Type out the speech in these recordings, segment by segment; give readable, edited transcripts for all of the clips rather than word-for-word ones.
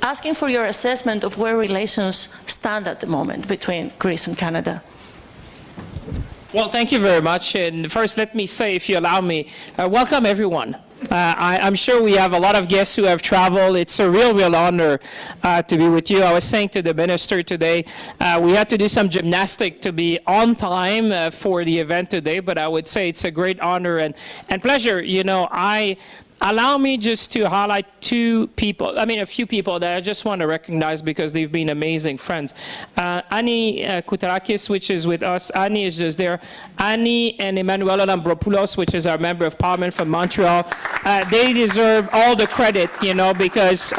asking for your assessment of where relations stand at the moment between Greece and Canada. Well, thank you very much. And first, let me say, if you allow me, welcome everyone. I'm sure we have a lot of guests who have traveled. It's a real honor to be with you. I was saying to the minister today, we had to do some gymnastics to be on time for the event today, but I would say it's a great honor and pleasure. You know, allow me just to highlight a few people that I just want to recognize because they've been amazing friends. Annie Koutarakis, which is with us. Annie is just there. Annie and Emmanuela Lambropoulos, which is our member of parliament from Montreal. They deserve all the credit, you know, because,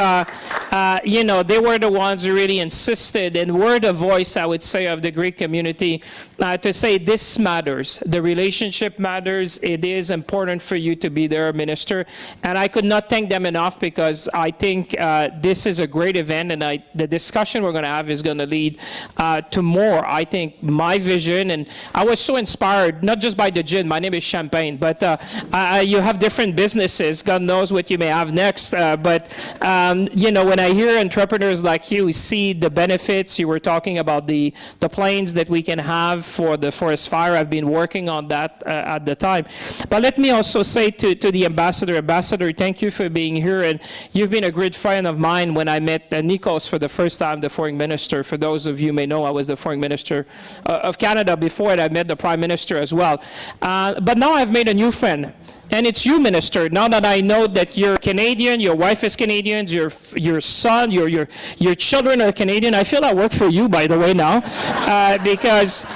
you know, they were the ones who really insisted and were the voice, I would say, of the Greek community to say this matters. The relationship matters. It is important for you to be there, Minister. And I could not thank them enough because I think this is a great event, and the discussion we're going to have is going to lead to more. I think my vision, and I was so inspired, not just by the gin, my name is Champagne, but you have different businesses. God knows what you may have next. But, you know, when I hear entrepreneurs like you see the benefits, you were talking about the planes that we can have for the forest fire. I've been working on that at the time. But let me also say to the Ambassador, thank you for being here, and you've been a great friend of mine when I met Nikos for the first time, the foreign minister. For those of you who may know, I was the foreign minister of Canada before it. I met the prime minister as well. But now I've made a new friend. And it's you, Minister. Now that I know that you're Canadian, your wife is Canadian, your son, your children are Canadian, I feel I work for you, by the way, now, because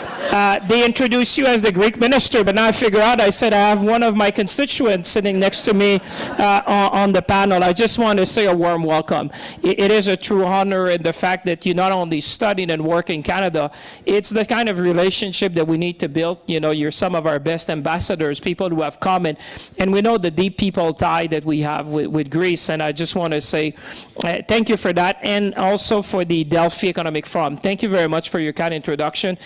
they introduced you as the Greek minister, but now I figure out, I said, I have one of my constituents sitting next to me on the panel. I just want to say a warm welcome. It is a true honor in the fact that you not only studied and work in Canada, it's the kind of relationship that we need to build. You know, you're some of our best ambassadors, people who have come in. And we know the deep people tie that we have with Greece, and I just want to say thank you for that, and also for the Delphi Economic Forum. Thank you very much for your kind introduction.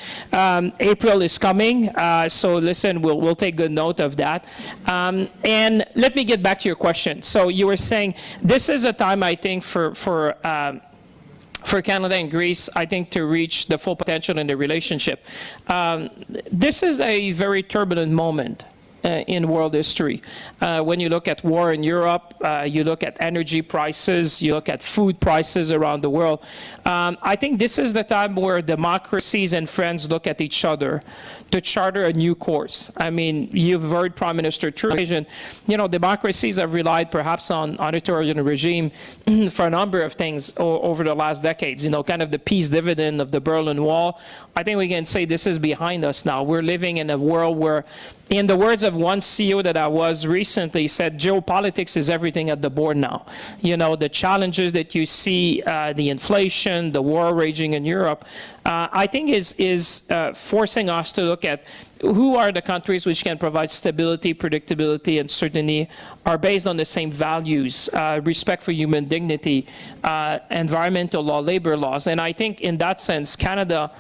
April is coming, so listen, we'll take good note of that. And let me get back to your question. So you were saying this is a time, I think, for Canada and Greece, I think, to reach the full potential in the relationship. This is a very turbulent moment in world history. When you look at war in Europe, you look at energy prices, you look at food prices around the world. I think this is the time where democracies and friends look at each other to charter a new course. I mean, you've heard Prime Minister Trudeau, you know, democracies have relied perhaps on authoritarian regime for a number of things over the last decades, you know, kind of the peace dividend of the Berlin Wall. I think we can say this is behind us now. We're living in a world where, in the words of one CEO that I was recently, said geopolitics is everything at the board now. You know, the challenges that you see, the inflation, the war raging in Europe, I think is forcing us to look at who are the countries which can provide stability, predictability, and certainty, are based on the same values, respect for human dignity, environmental law, labor laws. And I think in that sense, Canada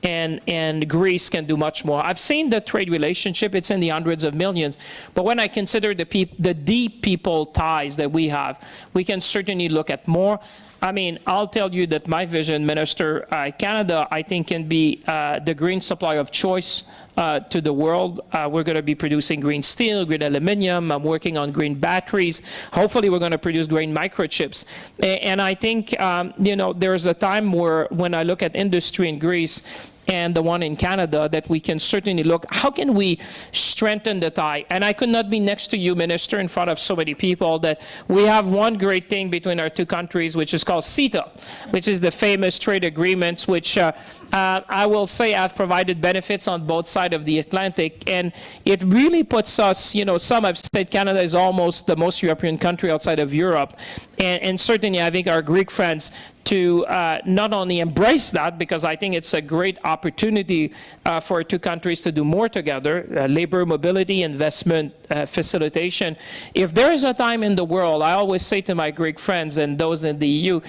and Greece can do much more. I've seen the trade relationship, it's in the hundreds of millions, but when I consider the deep people ties that we have, we can certainly look at more. I mean, I'll tell you that my vision, Minister, Canada, I think, can be the green supplier of choice to the world. We're going to be producing green steel, green aluminum. I'm working on green batteries. Hopefully, we're going to produce green microchips. And I think, you know, there's a time where, when I look at industry in Greece and the one in Canada, that we can certainly look, how can we strengthen the tie? And I could not be next to you, Minister, in front of so many people, that we have one great thing between our two countries, which is called CETA, which is the famous trade agreements, which I will say have provided benefits on both sides of the Atlantic. And it really puts us, you know, some have said Canada is almost the most European country outside of Europe. And certainly, I think our Greek friends to not only embrace that, because I think it's a great opportunity for two countries to do more together, labor mobility, investment facilitation. If there is a time in the world, I always say to my Greek friends and those in the EU,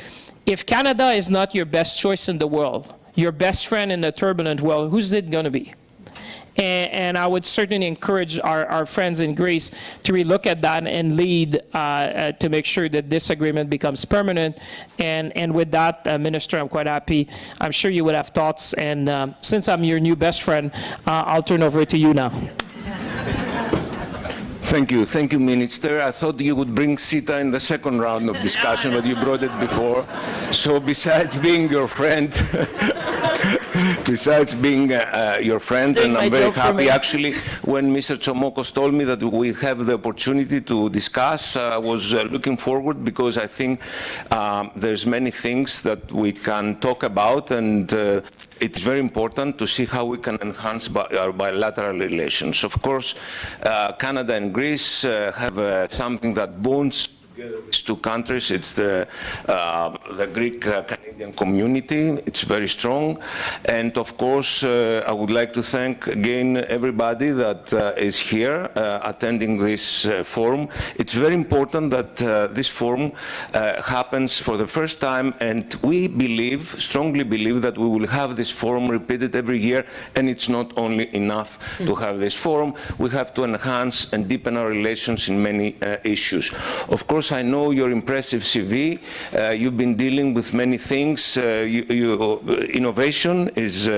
if Canada is not your best choice in the world, your best friend in a turbulent world, who's it going to be? and I would certainly encourage our friends in Greece to relook at that and lead to make sure that this agreement becomes permanent. And with that, Minister, I'm quite happy. I'm sure you would have thoughts, and since I'm your new best friend, I'll turn over to you now. Thank you, Minister. I thought you would bring CETA in the second round of discussion, but you brought it before. So besides being your friend, and I'm very happy. Actually, when Mr. Tsomokos told me that we have the opportunity to discuss, I was looking forward, because I think there's many things that we can talk about, and it's very important to see how we can enhance our bilateral relations. Of course, Canada and Greece have something that bonds these two countries. It's the Greek-Canadian community. It's very strong. And of course, I would like to thank again everybody that is here attending this forum. It's very important that this forum happens for the first time, and we strongly believe that we will have this forum repeated every year, and it's not only enough to have this forum. We have to enhance and deepen our relations in many issues. Of course, I know your impressive CV. You've been dealing with many things. Innovation is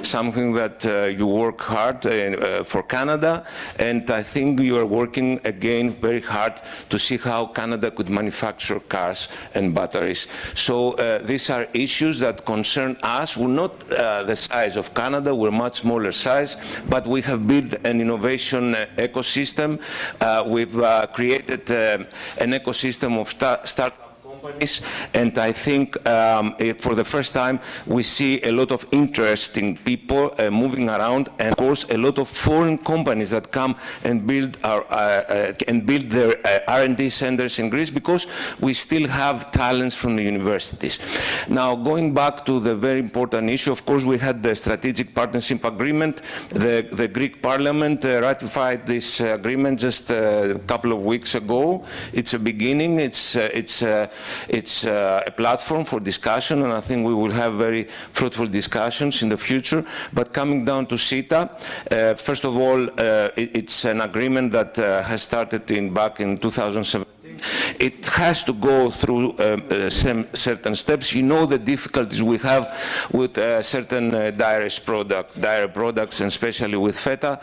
something that you work hard for Canada, and I think you are working again very hard to see how Canada could manufacture cars and batteries. So these are issues that concern us. We're not the size of Canada, we're much smaller size, but we have built an innovation ecosystem. We've created an ecosystem of startup companies, and I think for the first time we see a lot of interesting people moving around, and of course a lot of foreign companies that come and build their R&D centers in Greece, because we still have talents from the universities. Now, going back to the very important issue, of course we had the strategic partnership agreement. The Greek Parliament ratified this agreement just a couple of weeks ago. It's a beginning. It's a platform for discussion, and I think we will have very fruitful discussions in the future. But coming down to CETA, first of all, it's an agreement that has started back in 2017. It has to go through certain steps. You know the difficulties we have with certain dairy products, and especially with feta.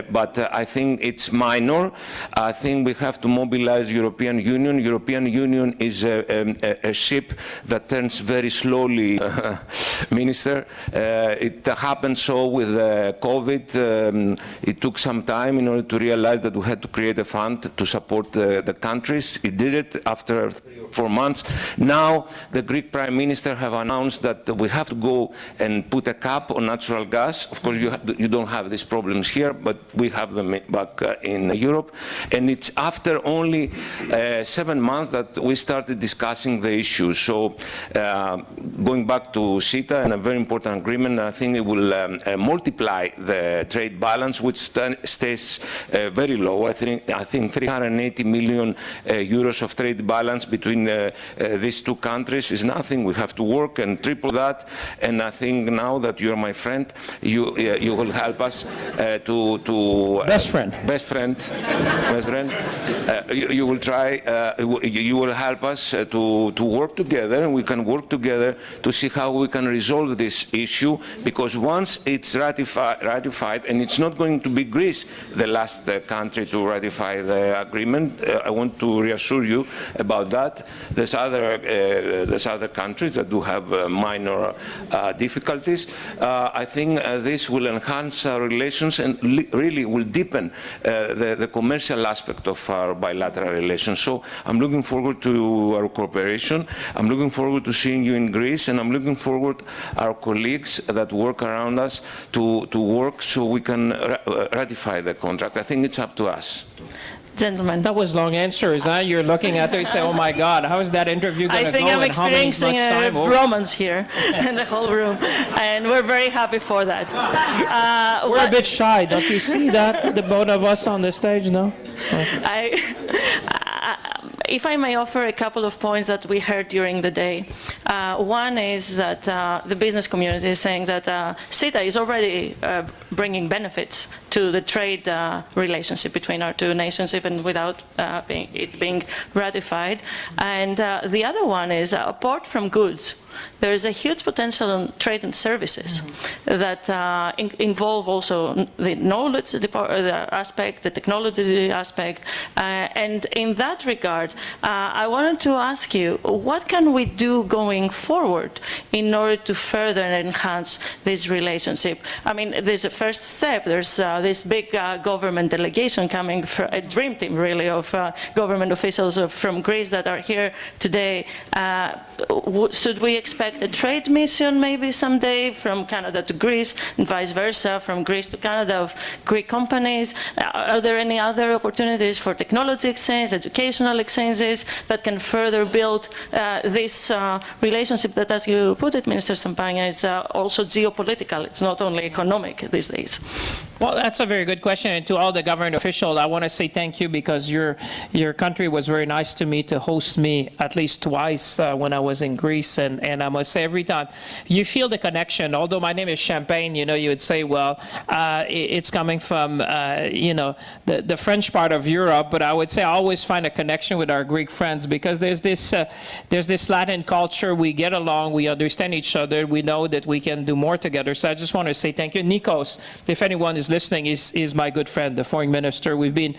But I think it's minor. I think we have to mobilize European Union. European Union is a ship that turns very slowly, Minister. It happened so with COVID. It took some time in order to realize that we had to create a fund to support the countries. It did it after 3 or 4 months. Now the Greek Prime Minister have announced that we have to go and put a cap on natural gas. Of course, you don't have these problems here, but we have them back in Europe. And it's after only 7 months that we started discussing the issue. So going back to CETA, and a very important agreement, I think it will multiply the trade balance, which stays very low. I think 380 million euros of trade balance between these two countries is nothing. We have to work and triple that. And I think now that you're my friend, you will help us to best friend. You will try. You will help us to work together, and we can work together to see how we can resolve this issue. Because once it's ratified, and it's not going to be Greece the last country to ratify the agreement. I want to reassure you about that. There's other countries that do have minor difficulties. I think this will enhance our relations and really will deepen the commercial aspect of our bilateral relations. So I'm looking forward to our cooperation. I'm looking forward to seeing you in Greece, and I'm looking forward our colleagues that work around us to work so we can ratify the contract. I think it's up to us. Gentlemen. That was long answers, huh? You're looking at her, you say, oh my God, how is that interview going to go? I think I'm experiencing a Oh. bromance here in the whole room, and we're very happy for that. We're a bit shy, don't you see that? The both of us on the stage, no? if I may offer a couple of points that we heard during the day. One is that the business community is saying that CETA is already bringing benefits to the trade relationship between our two nations, even without it being ratified. And the other one is, apart from goods, there is a huge potential in trade and services that involve also the knowledge aspect, the technology aspect. And in that regard, I wanted to ask you, what can we do going forward in order to further enhance this relationship? I mean, there's a first step. There's this big government delegation coming, from a dream team, really, of government officials from Greece that are here today. Should we expect a trade mission maybe someday from Canada to Greece and vice versa, from Greece to Canada, of Greek companies? Are there any other opportunities for technology exchange, educational exchanges that can further build this relationship that, as you put it, Minister Sampagna, is also geopolitical? It's not only economic these days. Well, that's a very good question. And to all the government officials, I want to say thank you, because your country was very nice to me to host me at least twice when I was in Greece. And I must say, every time you feel the connection. Although my name is Champagne, you would say, well, it's coming from, the French part of Europe. But I would say I always find a connection with our Greek friends, because there's this Latin culture. We get along. We understand each other. We know that we can do more together. So I just want to say thank you. Nikos, if anyone is listening, is my good friend, the foreign minister. We've been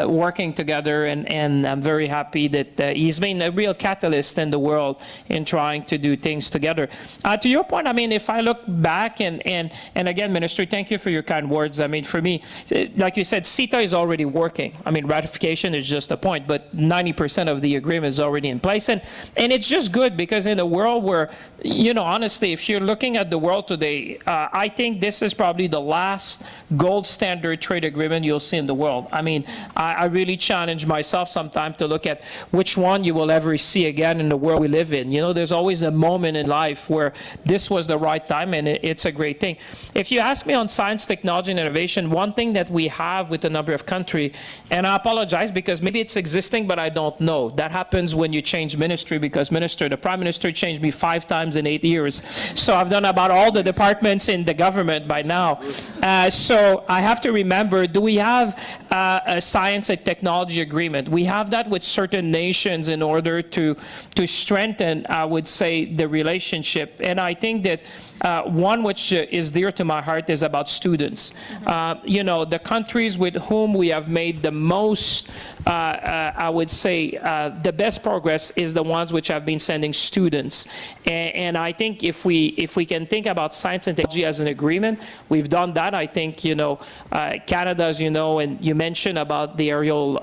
working together, and I'm very happy that he's been a real catalyst in the world in trying to do things together. To your point, I mean, if I look back, and again, Minister, thank you for your kind words. I mean, for me, like you said, CETA is already working. I mean, ratification is just a point, but 90% of the agreement is already in place. And it's just good, because in a world where, honestly, if you're looking at the world today, I think this is probably the last gold standard trade agreement you'll see in the world. I mean, I really challenge myself sometimes to look at which one you will ever see again in the world we live in. There's always a moment in life where this was the right time, and it's a great thing. If you ask me on science, technology, and innovation, one thing that we have with a number of countries, and I apologize because maybe it's existing, but I don't know. That happens when you change ministry, because the Prime Minister changed me 5 times in 8 years. So I've done about all the departments in the government by now. So I have to remember, do we have a science and technology agreement? We have that with certain nations in order to strengthen, I would say, the relationship. And I think that one which is dear to my heart is about students. The countries with whom we have made the most, I would say, the best progress is the ones which have been sending students. And I think if we can think about science and technology as an agreement, we've done that. I think, Canada, as you know, and you mentioned about the aerial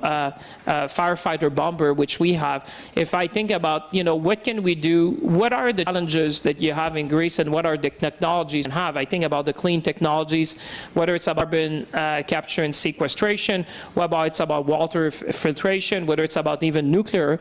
firefighter bomber, which we have. If I think about, what can we do? What are the challenges that you have in Greece, and what are the technologies you have? I think about the clean technologies, whether it's about carbon capture and sequestration, whether it's about water filtration, whether it's about even nuclear.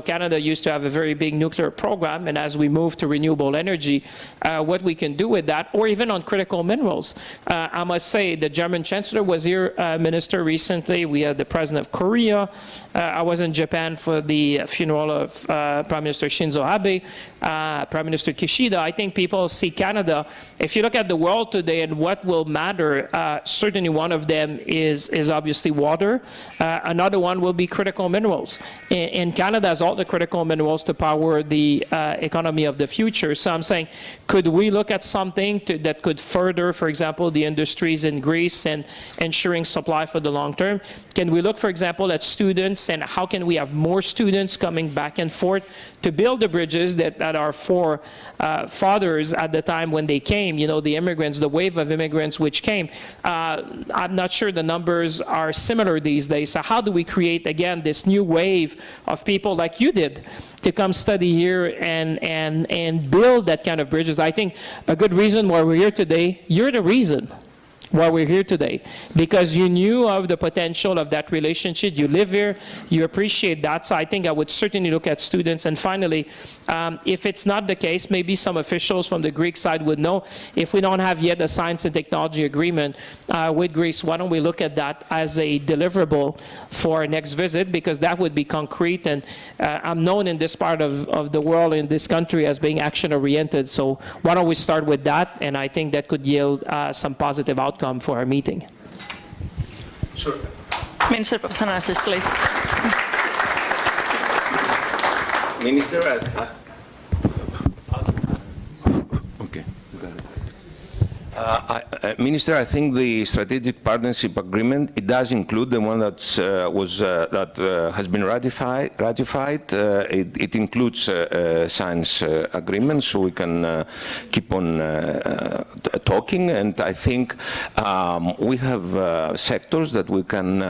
Canada used to have a very big nuclear program, and as we move to renewable energy, what we can do with that, or even on critical minerals. I must say, the German Chancellor was here, Minister, recently. We had the President of Korea. I was in Japan for the funeral of Prime Minister Shinzo Abe, Prime Minister Kishida. I think people see Canada. If you look at the world today and what will matter, certainly one of them is obviously water. Another one will be critical minerals. And Canada has all the critical minerals to power the economy of the future. So I'm saying, could we look at something that could further, for example, the industries in Greece and ensuring supply for the long term? Can we look, for example, at students, and how can we have more students coming back and forth to build the bridges that our forefathers at the time when they came, the immigrants, the wave of immigrants which came. I'm not sure the numbers are similar these days. So how do we create, again, this new wave of people like you did to come study here and build that kind of bridges? I think a good reason why we're here today, you're the reason why we're here today, because you knew of the potential of that relationship. You live here, you appreciate that. So I think I would certainly look at students. And finally, if it's not the case, maybe some officials from the Greek side would know, if we don't have yet a science and technology agreement with Greece, why don't we look at that as a deliverable for our next visit, because that would be concrete. And I'm known in this part of the world, in this country, as being action-oriented. So why don't we start with that? And I think that could yield some positive outcome for our meeting. Sure. Minister Papathanasis, please. Minister, okay. Minister, I think the strategic partnership agreement, it does include the one that has been ratified. It includes science agreement, so we can keep on talking. And I think we have sectors that we can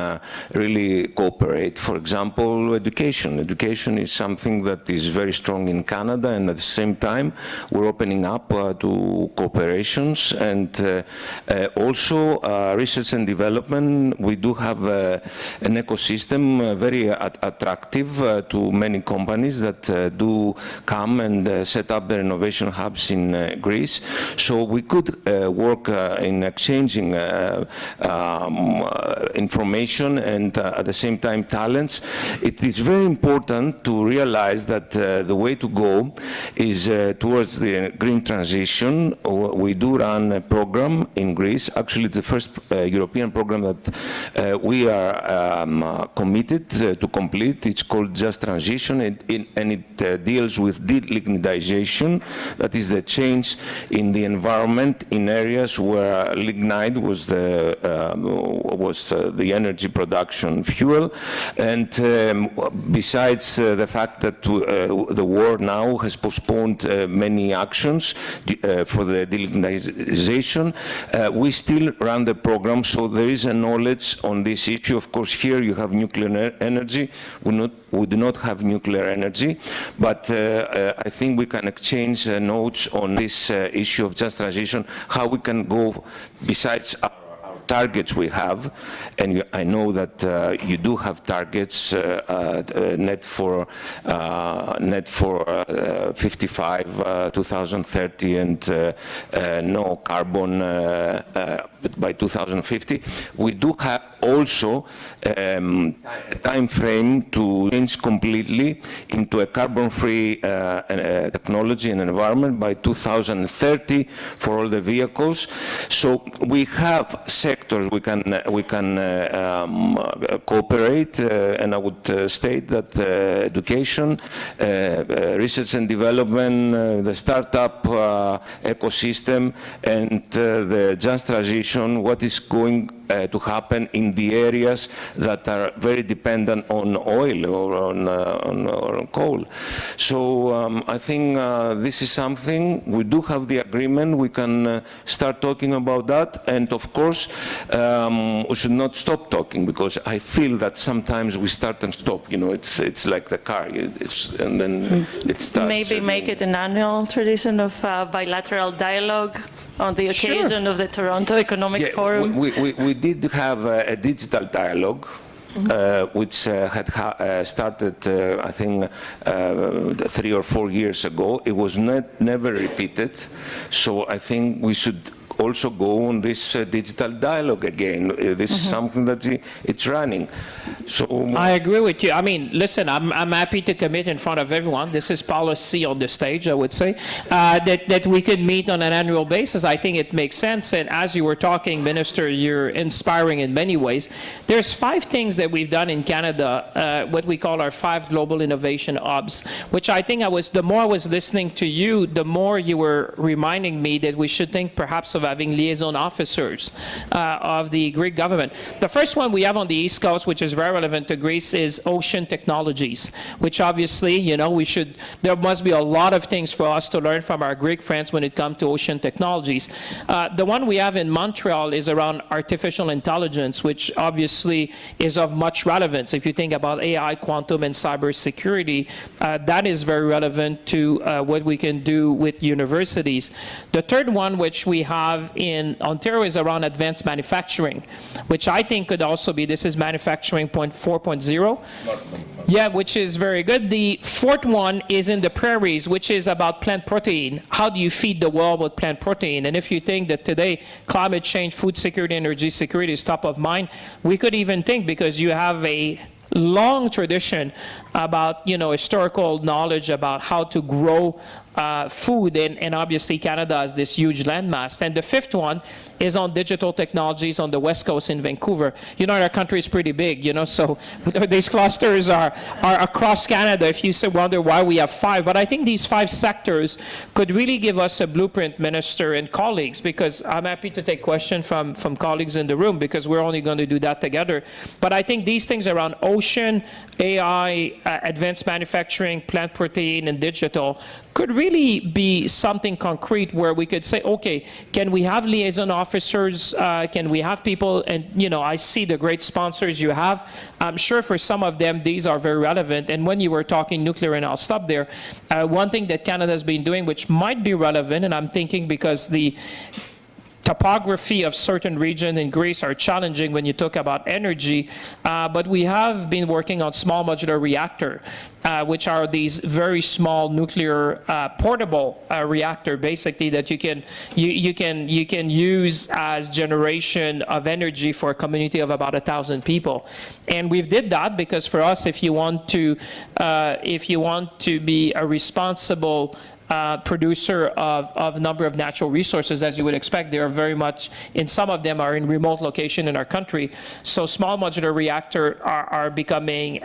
really cooperate. For example, education. Education is something that is very strong in Canada, and at the same time, we're opening up to cooperations. And also research and development, we do have an ecosystem very attractive to many companies that do come and set up their innovation hubs in Greece. So we could work in exchanging information and at the same time talents. It is very important to realize that the way to go is towards the green transition. We do run a program in Greece. Actually, it's the first European program that we are committed to complete. It's called Just Transition, and it deals with delignitization. That is the change in the environment in areas where lignite was the energy production fuel. And besides the fact that the war now has postponed many actions for the delignitization, we still run the program, so there is a knowledge on this issue. Of course, here you have nuclear energy. We do not have nuclear energy, but I think we can exchange notes on this issue of just transition, how we can go besides our targets we have, and I know that you do have targets net for 55 2030 and no carbon by 2050. We do have also a time frame to change completely into a carbon-free technology and environment by 2030 for all the vehicles. So we have sectors we can cooperate, and I would state that education, research and development, the startup ecosystem, and the just transition, what is going to happen in the areas that are very dependent on oil or on coal. So I think this is something, we do have the agreement, we can start talking about that, and of course we should not stop talking, because I feel that sometimes we start and stop, you know, it's like the car, and then it starts. Maybe make it an annual tradition of bilateral dialogue on the occasion of the Toronto Economic Forum. We did have a digital dialogue, which had started, I think, 3 or 4 years ago. It was never repeated, so I think we should also go on this digital dialogue again. This is something that it's running. So I agree with you. I mean, listen, I'm happy to commit in front of everyone. This is policy on the stage, I would say, that we could meet on an annual basis. I think it makes sense. And as you were talking, Minister, you're inspiring in many ways. There's 5 things that we've done in Canada, what we call our 5 global innovation hubs, which I think the more I was listening to you, the more you were reminding me that we should think perhaps of having liaison officers of the Greek government. The first one we have on the East Coast, which is very relevant to Greece, is ocean technologies, which obviously, you know, there must be a lot of things for us to learn from our Greek friends when it comes to ocean technologies. The one we have in Montreal is around artificial intelligence, which obviously is of much relevance. If you think about AI, quantum, and cybersecurity, that is very relevant to what we can do with universities. The third one, which we have have in Ontario is around advanced manufacturing, which I think could also be, this is manufacturing 4.0. Yeah, which is very good. The fourth one is in the prairies, which is about plant protein. How do you feed the world with plant protein? And if you think that today climate change, food security, energy security is top of mind, we could even think, because you have a long tradition about, historical knowledge about how to grow food, and obviously Canada has this huge landmass. And the fifth one is on digital technologies on the West Coast in Vancouver. Our country is pretty big, so these clusters are across Canada. If you wonder why we have 5, but I think these 5 sectors could really give us a blueprint, Minister and colleagues, because I'm happy to take questions from colleagues in the room, because we're only going to do that together. But I think these things around ocean, AI, advanced manufacturing, plant protein, and digital could really be something concrete where we could say, okay, can we have liaison officers? Can we have people? And, I see the great sponsors you have. I'm sure for some of them, these are very relevant. And when you were talking nuclear, and I'll stop there, one thing that Canada's been doing, which might be relevant, and I'm thinking because the topography of certain regions in Greece are challenging when you talk about energy, but we have been working on small modular reactor, which are these very small nuclear portable reactor, basically, that you can use as generation of energy for a community of about 1,000 people. And we've did that because for us, if you want to be a responsible producer of a number of natural resources, as you would expect. They are very much, in some of them are in remote location in our country. So small modular reactor are becoming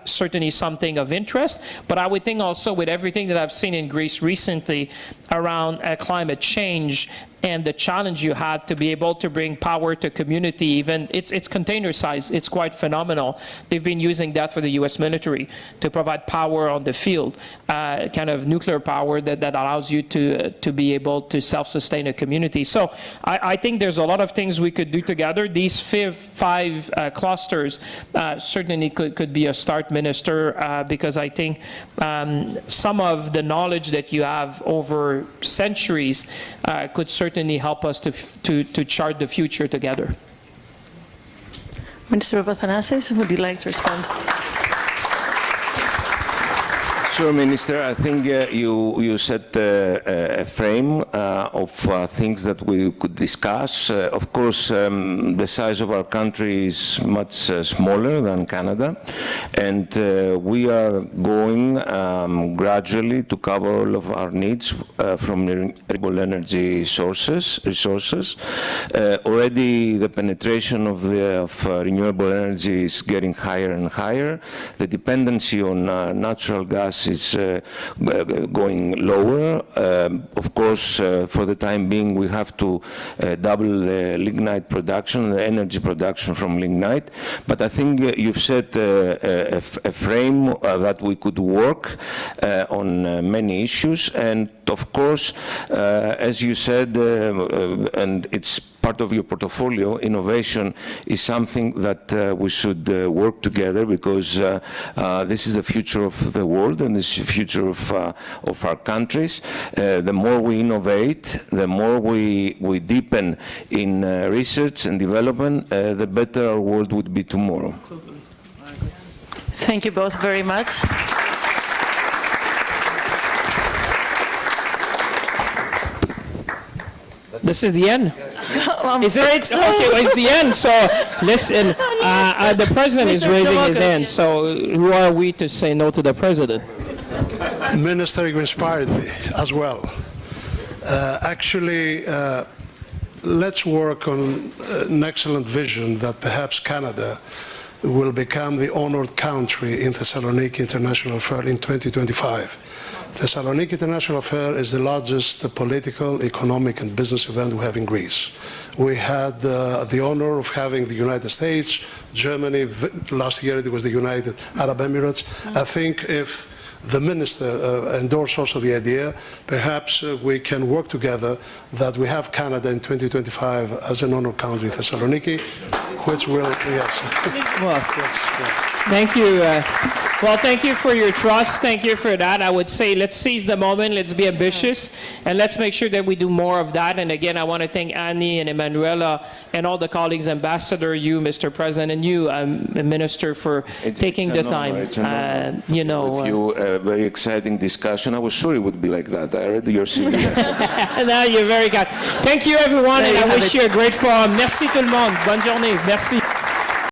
certainly something of interest. But I would think also with everything that I've seen in Greece recently around climate change, and the challenge you had to be able to bring power to community, even it's container size, it's quite phenomenal. They've been using that for the US military to provide power on the field, kind of nuclear power that allows you to be able to self-sustain a community. So I think there's a lot of things we could do together. These 5 clusters certainly could be a start, Minister, because I think some of the knowledge that you have over centuries could certainly help us to chart the future together. Minister Papathanasis, would you like to respond? Sure, Minister. I think you set a frame of things that we could discuss. Of course, the size of our country is much smaller than Canada, and we are going gradually to cover all of our needs from renewable energy resources. Already the penetration of renewable energy is getting higher and higher. The dependency on natural gas is going lower. Of course, for the time being, we have to double the lignite production, the energy production from lignite. But I think you've set a frame that we could work on many issues. And of course, as you said, and it's part of your portfolio, innovation is something that we should work together, because this is the future of the world and this is the future of our countries. The more we innovate, the more we deepen in research and development, the better our world would be tomorrow. Thank you both very much. This is the end. I'm Is afraid it? so. Okay, well, it's the end. So listen, the president is Mr. raising his Tamakas, hand. yes. So who are we to say no to the president? Minister, you inspired me as well. Actually, let's work on an excellent vision that perhaps Canada will become the honored country in Thessaloniki International Fair in 2025. Thessaloniki International Fair is the largest political, economic, and business event we have in Greece. We had the honor of having the United States, Germany, last year it was the United Arab Emirates. I think if the minister endorsed also the idea, perhaps we can work together that we have Canada in 2025 as an honored country, Thessaloniki, which will, yes. Well, Yes, yeah. thank you. Well, thank you for your trust. Thank you for that. I would say let's seize the moment. Let's be ambitious, and let's make sure that we do more of that. And again, I want to thank Annie and Emanuela and all the colleagues, Ambassador, you, Mr. President, and you, Minister, for taking the time. It's an honor. You know. With you, a very exciting discussion. I was sure it would be like that. I read your CV. No, you're very kind. Thank you, everyone, and I wish you a great forum. Merci tout le monde. Bonne journée. Merci.